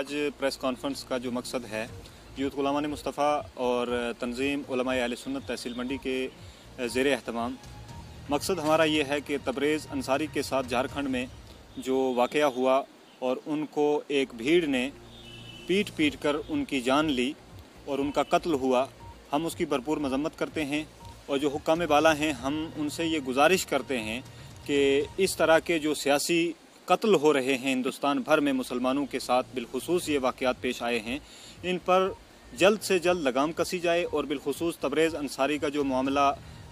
आज press conference का जो मकसद है, यूथ उलमा मुस्तफ़ा और तंजीम उलमा अहले सुन्नत तहसील मंडी के ज़ेर एहतमाम मकसद हमारा ये है कि तबरेज़ अंसारी के साथ झारखंड में जो वाक़या हुआ और उनको एक भीड़ ने पीट पीट कर उनकी जान ली और उनका कत्ल हुआ, हम उसकी भरपूर मजम्मत करते हैं। और जो हुक्काम बाला हैं, हम उनसे ये गुजारिश करते हैं कि इस तरह के जो सियासी कत्ल हो रहे हैं हिंदुस्तान भर में मुसलमानों के साथ, बिलखुसूस ये वाक़यात पेश आए हैं, इन पर जल्द से जल्द लगाम कसी जाए। और बिलखुसूस तबरेज़ अंसारी का जो मामला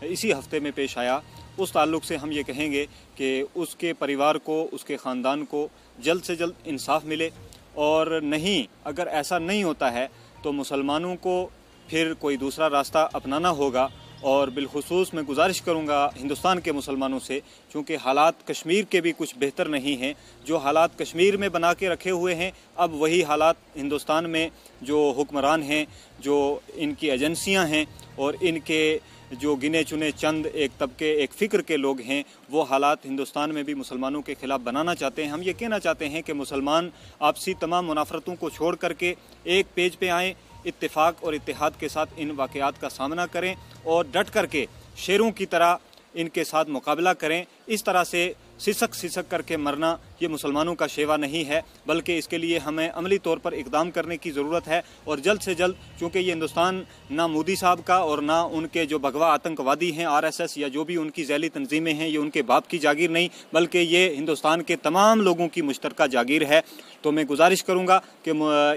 इसी हफ्ते में पेश आया, उस ताल्लुक़ से हम ये कहेंगे कि उसके परिवार को, उसके ख़ानदान को जल्द से जल्द इंसाफ मिले। और नहीं, अगर ऐसा नहीं होता है तो मुसलमानों को फिर कोई दूसरा रास्ता अपनाना होगा। और बिलखुसूस मैं गुजारिश करूंगा हिंदुस्तान के मुसलमानों से, चूँकि हालात कश्मीर के भी कुछ बेहतर नहीं हैं। जो हालात कश्मीर में बना के रखे हुए हैं, अब वही हालात हिंदुस्तान में जो हुक्मरान हैं, जो इनकी एजेंसियां हैं और इनके जो गिने चुने चंद एक तबके, एक फ़िक्र के लोग हैं, वो हालात हिंदुस्तान में भी मुसलमानों के ख़िलाफ़ बनाना चाहते हैं। हम ये कहना चाहते हैं कि मुसलमान आपसी तमाम मुनाफरतों को छोड़ करके एक पेज पे आएँ, इत्तेफाक और इत्तेहाद के साथ इन वाक़यात का सामना करें और डट करके शेरों की तरह इनके साथ मुकाबला करें। इस तरह से सिसक करके मरना ये मुसलमानों का शेवा नहीं है, बल्कि इसके लिए हमें अमली तौर पर इक़दाम करने की ज़रूरत है। और जल्द से जल्द, चूँकि ये हिंदुस्तान ना मोदी साहब का और ना उनके जो भगवा आतंकवादी हैं RSS या जो भी उनकी ज़ैली तंजीमें हैं, ये उनके बाप की जागीर नहीं, बल्कि ये हिंदुस्तान के तमाम लोगों की मुश्तरका जागीर है। तो मैं गुजारिश करूँगा कि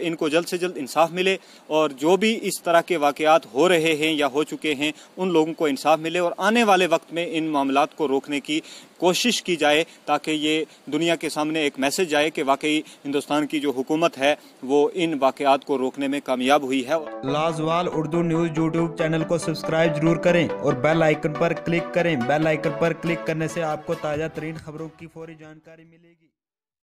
इनको जल्द से जल्द इंसाफ मिले और जो भी इस तरह के वाक़यात हो रहे हैं या हो चुके हैं, उन लोगों को इंसाफ मिले और आने वाले वक्त में इन मामलात को रोकने की कोशिश की जाए, ताकि ये दुनिया के सामने एक मैसेज जाए कि वाकई हिंदुस्तान की जो हुकूमत है वो इन वाक़यात को रोकने में कामयाब हुई है। लाजवाल उर्दू न्यूज़ यूट्यूब चैनल को सब्सक्राइब जरूर करें और बेल आइकन पर क्लिक करें। बेल आइकन पर क्लिक करने से आपको ताज़ा तरीन खबरों की फौरी जानकारी मिलेगी।